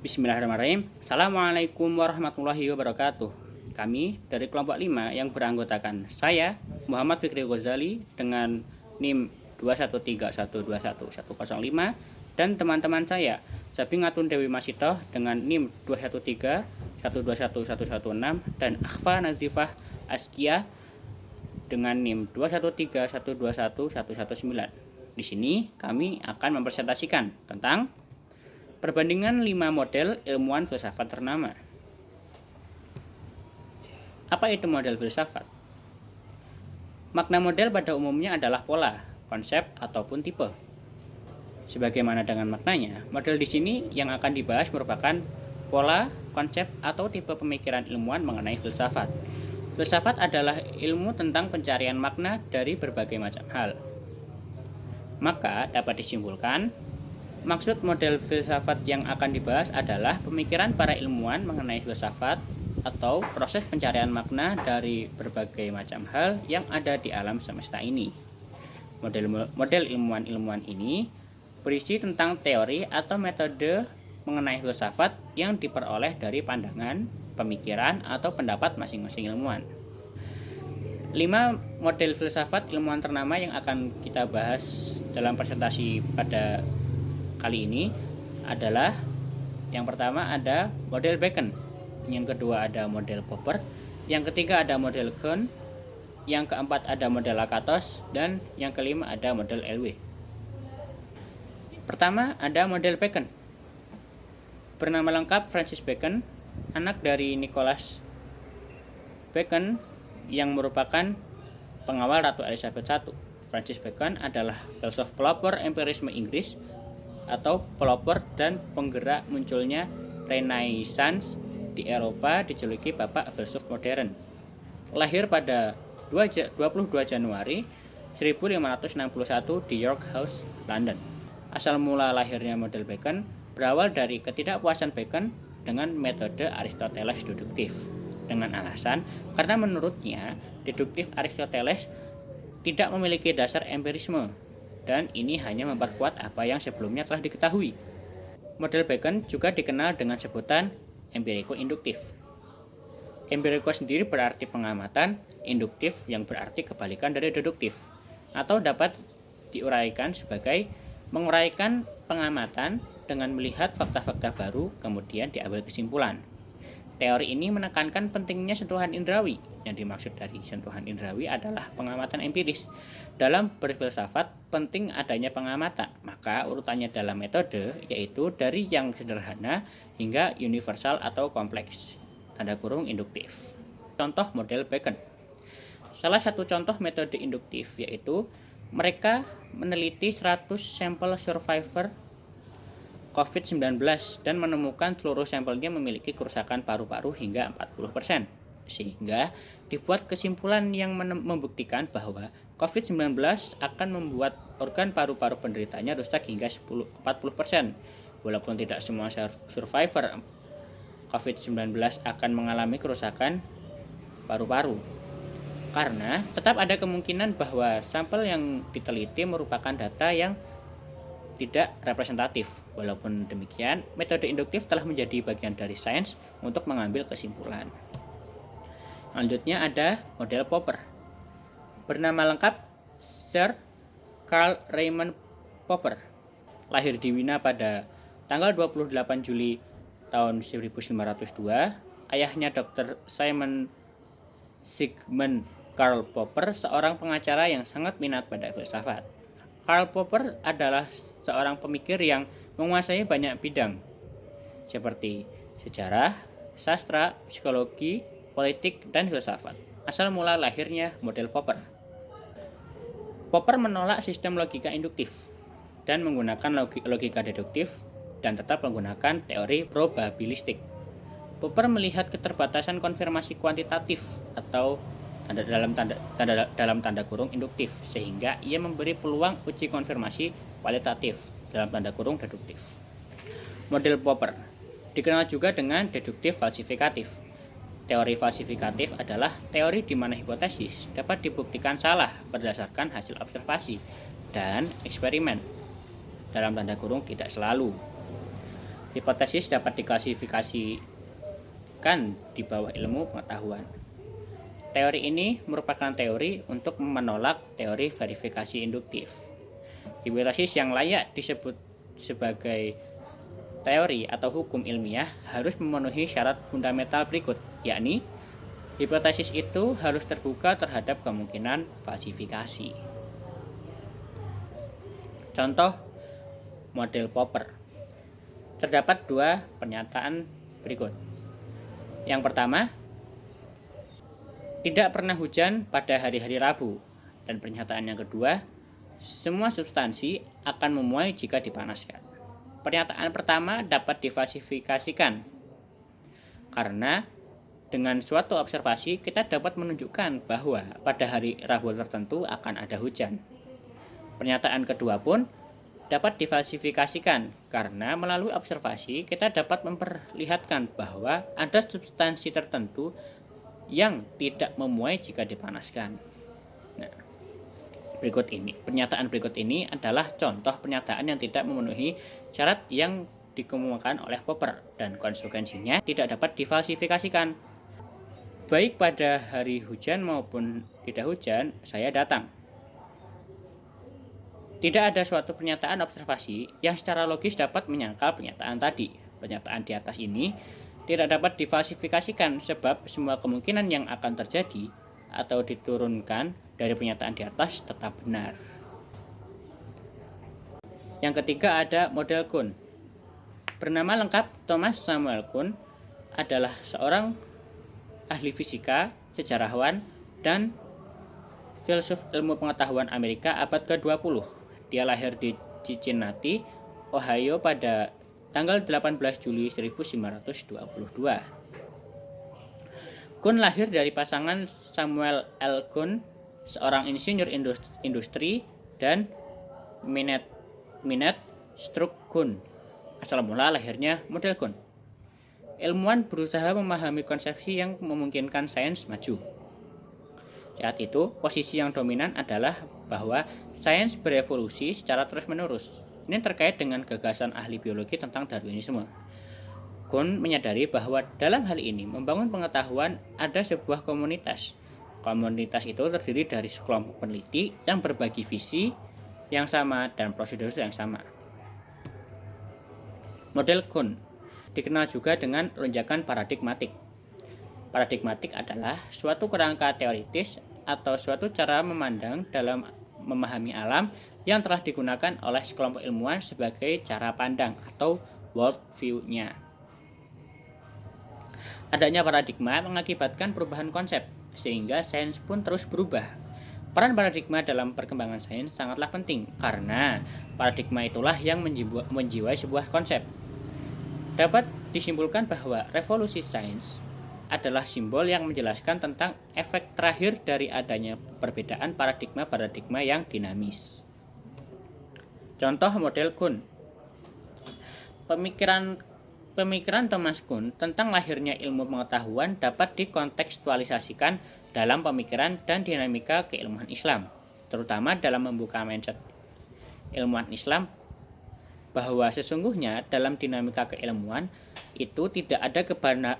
Bismillahirrahmanirrahim. Assalamualaikum warahmatullahi wabarakatuh. Kami dari kelompok 5 yang beranggotakan saya, Muhammad Fikri Ghazali dengan NIM 213121105 dan teman-teman saya, Sabingatun Dewi Masitoh dengan NIM 213121116 dan Akhfa Nazifah Askia dengan NIM 213121119. Di sini kami akan mempresentasikan tentang perbandingan 5 model ilmuwan filsafat ternama. Apa itu model filsafat? Makna model pada umumnya adalah pola, konsep, ataupun tipe. Sebagaimana dengan maknanya, model di sini yang akan dibahas merupakan pola, konsep, atau tipe pemikiran ilmuwan mengenai filsafat. Filsafat adalah ilmu tentang pencarian makna dari berbagai macam hal. Maka dapat disimpulkan, maksud model filsafat yang akan dibahas adalah pemikiran para ilmuwan mengenai filsafat atau proses pencarian makna dari berbagai macam hal yang ada di alam semesta ini. Model ilmuwan ini berisi tentang teori atau metode mengenai filsafat yang diperoleh dari pandangan, pemikiran, atau pendapat masing-masing ilmuwan. 5 model filsafat ilmuwan ternama yang akan kita bahas dalam presentasi pada kali ini adalah yang pertama ada model Bacon, yang kedua ada model Popper, yang ketiga ada model Kuhn, yang keempat ada model Lakatos, dan yang kelima ada model LW. Pertama ada model Bacon. Bernama lengkap Francis Bacon, anak dari Nicholas Bacon yang merupakan pengawal Ratu Elizabeth I. Francis Bacon adalah filsuf pelopor empirisme Inggris atau pelopor dan penggerak munculnya Renaissance di Eropa, dijuluki Bapak Filsuf Modern. Lahir pada 22 Januari 1561 di York House, London. Asal mula lahirnya model Bacon berawal dari ketidakpuasan Bacon dengan metode Aristoteles deduktif, dengan alasan karena menurutnya deduktif Aristoteles tidak memiliki dasar empirisme, dan ini hanya memperkuat apa yang sebelumnya telah diketahui. Model Bacon juga dikenal dengan sebutan empiriko-induktif. Empiriko sendiri berarti pengamatan, induktif yang berarti kebalikan dari deduktif, atau dapat diuraikan sebagai menguraikan pengamatan dengan melihat fakta-fakta baru kemudian diambil kesimpulan. Teori ini menekankan pentingnya sentuhan indrawi. Yang dimaksud dari sentuhan indrawi adalah pengamatan empiris. Dalam berfilsafat, penting adanya pengamatan. Maka urutannya dalam metode yaitu dari yang sederhana hingga universal atau kompleks. Tanda kurung induktif. Contoh model Bacon. Salah satu contoh metode induktif yaitu mereka meneliti 100 sampel survivor COVID-19 dan menemukan seluruh sampelnya memiliki kerusakan paru-paru hingga 40%. Sehingga dibuat kesimpulan yang membuktikan bahwa COVID-19 akan membuat organ paru-paru penderitanya rusak hingga 40%. Walaupun tidak semua survivor COVID-19 akan mengalami kerusakan paru-paru. Karena tetap ada kemungkinan bahwa sampel yang diteliti merupakan data yang tidak representatif. Walaupun demikian, metode induktif telah menjadi bagian dari sains untuk mengambil kesimpulan. Selanjutnya ada model Popper. Bernama lengkap Sir Karl Raimund Popper. Lahir di Wina pada tanggal 28 Juli tahun 1502. Ayahnya Dr. Simon Sigmund Karl Popper, seorang pengacara yang sangat minat pada filsafat. Karl Popper adalah seorang pemikir yang menguasai banyak bidang seperti sejarah, sastra, psikologi, politik, dan filsafat. Asal mula lahirnya model Popper. Popper menolak sistem logika induktif dan menggunakan logika deduktif dan tetap menggunakan teori probabilistik. Popper melihat keterbatasan konfirmasi kuantitatif atau dalam tanda kurung induktif, sehingga ia memberi peluang uji konfirmasi kualitatif dalam tanda kurung deduktif. Model Popper dikenal juga dengan deduktif falsifikatif. Teori falsifikatif adalah teori di mana hipotesis dapat dibuktikan salah berdasarkan hasil observasi dan eksperimen. Dalam tanda kurung tidak selalu. Hipotesis dapat diklasifikasikan di bawah ilmu pengetahuan. Teori ini merupakan teori untuk menolak teori verifikasi induktif. Hipotesis yang layak disebut sebagai teori atau hukum ilmiah harus memenuhi syarat fundamental berikut, yakni hipotesis itu harus terbuka terhadap kemungkinan falsifikasi. Contoh model Popper. Terdapat dua pernyataan berikut. Yang pertama, tidak pernah hujan pada hari-hari Rabu. Dan pernyataan yang kedua, semua substansi akan memuai jika dipanaskan. Pernyataan pertama dapat difalsifikasikan karena dengan suatu observasi kita dapat menunjukkan bahwa pada hari Rabu tertentu akan ada hujan. Pernyataan kedua pun dapat difalsifikasikan karena melalui observasi kita dapat memperlihatkan bahwa ada substansi tertentu yang tidak memuai jika dipanaskan. Nah, pernyataan berikut ini adalah contoh pernyataan yang tidak memenuhi syarat yang dikemukakan oleh Popper dan konsekuensinya tidak dapat difalsifikasikan. Baik pada hari hujan maupun tidak hujan, saya datang. Tidak ada suatu pernyataan observasi yang secara logis dapat menyangkal pernyataan tadi. Pernyataan di atas ini tidak dapat difalsifikasikan sebab semua kemungkinan yang akan terjadi atau diturunkan dari pernyataan di atas tetap benar. Yang ketiga ada model Kuhn. Bernama lengkap Thomas Samuel Kuhn adalah seorang ahli fisika, sejarawan, dan filsuf ilmu pengetahuan Amerika abad ke-20. Dia lahir di Cincinnati, Ohio pada tanggal 18 Juli 1922. Kuhn lahir dari pasangan Samuel L. Kuhn, seorang insinyur industri, dan Minette Struck Kuhn. Asal mula lahirnya model Kuhn. Ilmuwan berusaha memahami konsepsi yang memungkinkan sains maju. Saat itu, posisi yang dominan adalah bahwa sains berevolusi secara terus-menerus. Ini terkait dengan gagasan ahli biologi tentang Darwinisme. Kuhn menyadari bahwa dalam hal ini membangun pengetahuan ada sebuah komunitas. Komunitas itu terdiri dari sekelompok peneliti yang berbagi visi yang sama dan prosedur yang sama. Model Kuhn dikenal juga dengan lonjakan paradigmatik. Paradigmatik adalah suatu kerangka teoritis atau suatu cara memandang dalam memahami alam yang telah digunakan oleh sekelompok ilmuwan sebagai cara pandang atau world view-nya. Adanya paradigma mengakibatkan perubahan konsep, sehingga sains pun terus berubah. Peran paradigma dalam perkembangan sains sangatlah penting, karena paradigma itulah yang menjiwai sebuah konsep. Dapat disimpulkan bahwa revolusi sains adalah simbol yang menjelaskan tentang efek terakhir dari adanya perbedaan paradigma-paradigma yang dinamis. Contoh model Kuhn. Pemikiran Thomas Kuhn tentang lahirnya ilmu pengetahuan dapat dikontekstualisasikan dalam pemikiran dan dinamika keilmuan Islam, terutama dalam membuka mindset ilmuwan Islam bahwa sesungguhnya dalam dinamika keilmuan itu tidak ada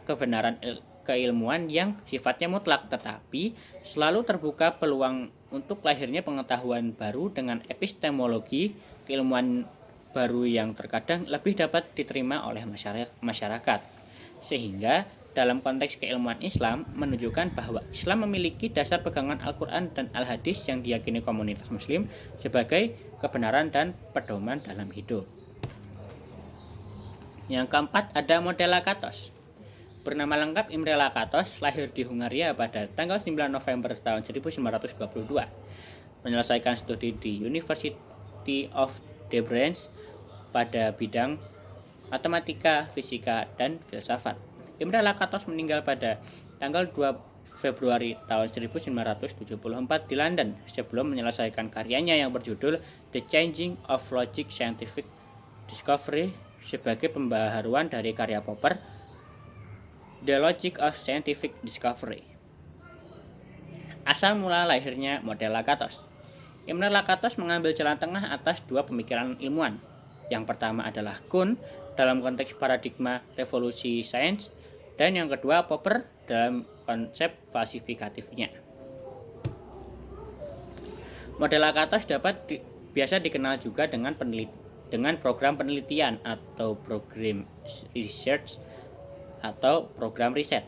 kebenaran keilmuan yang sifatnya mutlak, tetapi selalu terbuka peluang untuk lahirnya pengetahuan baru dengan epistemologi keilmuan baru yang terkadang lebih dapat diterima oleh masyarakat. Sehingga dalam konteks keilmuan Islam menunjukkan bahwa Islam memiliki dasar pegangan Al-Quran dan Al-Hadis yang diyakini komunitas muslim sebagai kebenaran dan pedoman dalam hidup. Yang keempat ada model Lakatos. Bernama lengkap Imre Lakatos, lahir di Hungaria pada tanggal 9 November tahun 1922. Menyelesaikan studi di University of Debrecen pada bidang matematika, fisika, dan filsafat. Imre Lakatos meninggal pada tanggal 2 Februari tahun 1974 di London sebelum menyelesaikan karyanya yang berjudul The Changing of Logic Scientific Discovery sebagai pembaharuan dari karya Popper The Logic of Scientific Discovery. Asal mula lahirnya model Lakatos. Imre Lakatos mengambil jalan tengah atas dua pemikiran ilmuwan. Yang pertama adalah Kuhn dalam konteks paradigma revolusi sains, dan yang kedua Popper dalam konsep falsifikatifnya. Model Lakatos biasa dikenal juga dengan program penelitian atau program research atau program riset.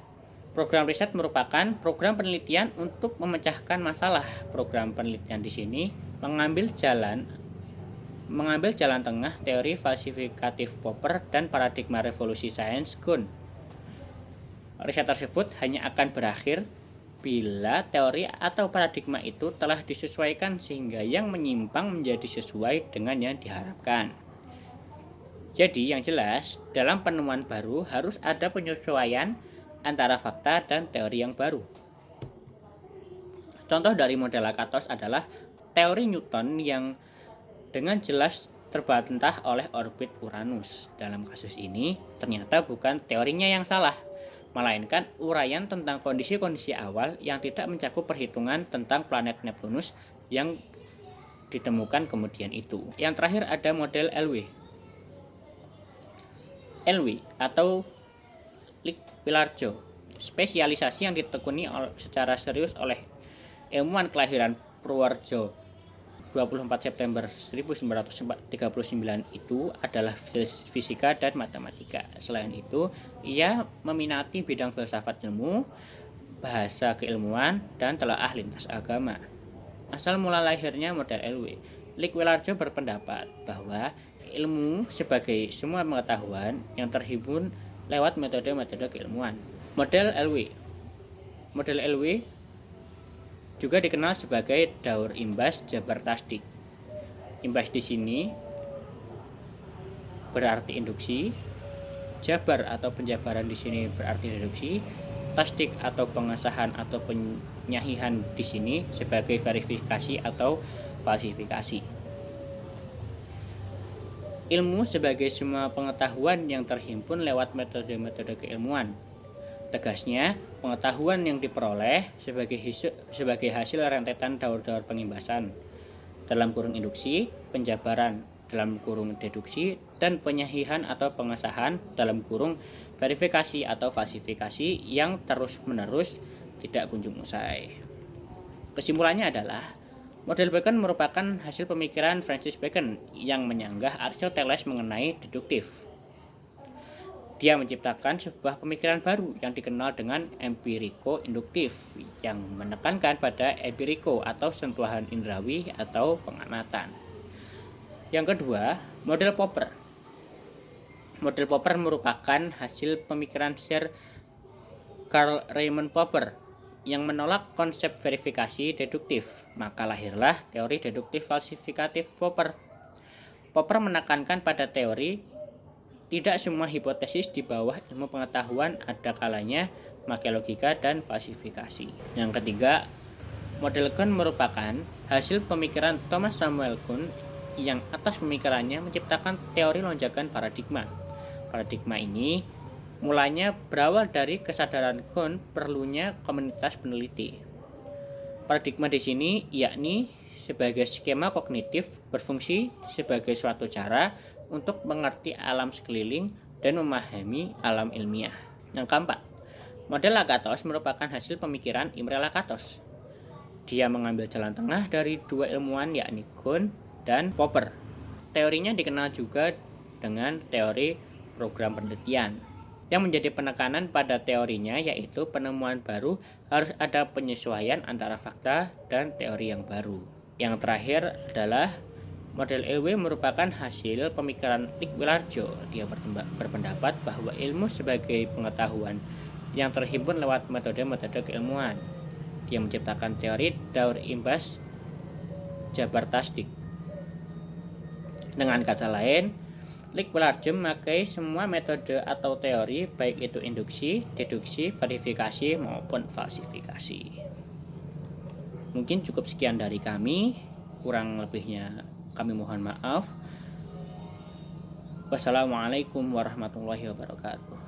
Program riset merupakan program penelitian untuk memecahkan masalah. Program penelitian di sini mengambil jalan tengah teori falsifikatif Popper dan paradigma revolusi sains Kuhn. Riset tersebut hanya akan berakhir bila teori atau paradigma itu telah disesuaikan sehingga yang menyimpang menjadi sesuai dengan yang diharapkan. Jadi yang jelas, dalam penemuan baru harus ada penyesuaian antara fakta dan teori yang baru. Contoh dari model Lakatos adalah teori Newton yang dengan jelas terbantah oleh orbit Uranus. Dalam kasus ini, ternyata bukan teorinya yang salah, melainkan uraian tentang kondisi-kondisi awal yang tidak mencakup perhitungan tentang planet Neptunus yang ditemukan kemudian itu. Yang terakhir ada model LW atau Lick-Pilargeau, spesialisasi yang ditekuni secara serius oleh ilmuwan kelahiran Purworejo 24 September 1939 itu adalah fisika dan matematika. Selain itu, ia meminati bidang filsafat ilmu, bahasa keilmuan, dan telaah lintas agama. Asal mula lahirnya model LW, Lick-Pilargeau berpendapat bahwa ilmu sebagai semua pengetahuan yang terhimpun lewat metode-metode keilmuan. Model LW juga dikenal sebagai daur imbas jabar tasdik. Imbas di sini berarti induksi, jabar atau penjabaran di sini berarti reduksi, tasdik atau pengesahan atau penyahihan di sini sebagai verifikasi atau falsifikasi. Ilmu sebagai semua pengetahuan yang terhimpun lewat metode-metode keilmuan. Tegasnya, pengetahuan yang diperoleh sebagai hasil rentetan daur-daur pengimbasan, dalam kurung induksi, penjabaran, dalam kurung deduksi, dan penyahihan atau pengesahan, dalam kurung verifikasi atau falsifikasi yang terus-menerus tidak kunjung usai. Kesimpulannya adalah, model Bacon merupakan hasil pemikiran Francis Bacon yang menyanggah Aristoteles mengenai deduktif. Dia menciptakan sebuah pemikiran baru yang dikenal dengan empiriko-induktif yang menekankan pada empiriko atau sentuhan indrawi atau pengamatan. Yang kedua, model Popper. Model Popper merupakan hasil pemikiran Sir Karl Raimund Popper yang menolak konsep verifikasi deduktif. Maka lahirlah teori deduktif falsifikatif Popper. Popper menekankan pada teori tidak semua hipotesis di bawah ilmu pengetahuan ada kalanya pakai logika dan falsifikasi. Yang ketiga, model Kuhn merupakan hasil pemikiran Thomas Samuel Kuhn yang atas pemikirannya menciptakan teori lonjakan paradigma. Paradigma ini mulanya berawal dari kesadaran Kuhn perlunya komunitas peneliti. Paradigma di sini yakni sebagai skema kognitif berfungsi sebagai suatu cara untuk mengerti alam sekeliling dan memahami alam ilmiah. Yang keempat, model Lakatos merupakan hasil pemikiran Imre Lakatos. Dia mengambil jalan tengah dari dua ilmuwan yakni Kuhn dan Popper. Teorinya dikenal juga dengan teori program penelitian. Yang menjadi penekanan pada teorinya yaitu penemuan baru harus ada penyesuaian antara fakta dan teori yang baru. Yang terakhir adalah model LW merupakan hasil pemikiran Lick-Pilargeau. Dia berpendapat bahwa ilmu sebagai pengetahuan yang terhimpun lewat metode-metode keilmuan. Dia menciptakan teori daur imbas jabar tasdik. Dengan kata lain, Lick-Pilargeau memakai semua metode atau teori baik itu induksi, deduksi, verifikasi maupun falsifikasi. Mungkin cukup sekian dari kami, kurang lebihnya kami mohon maaf. Wassalamualaikum warahmatullahi wabarakatuh.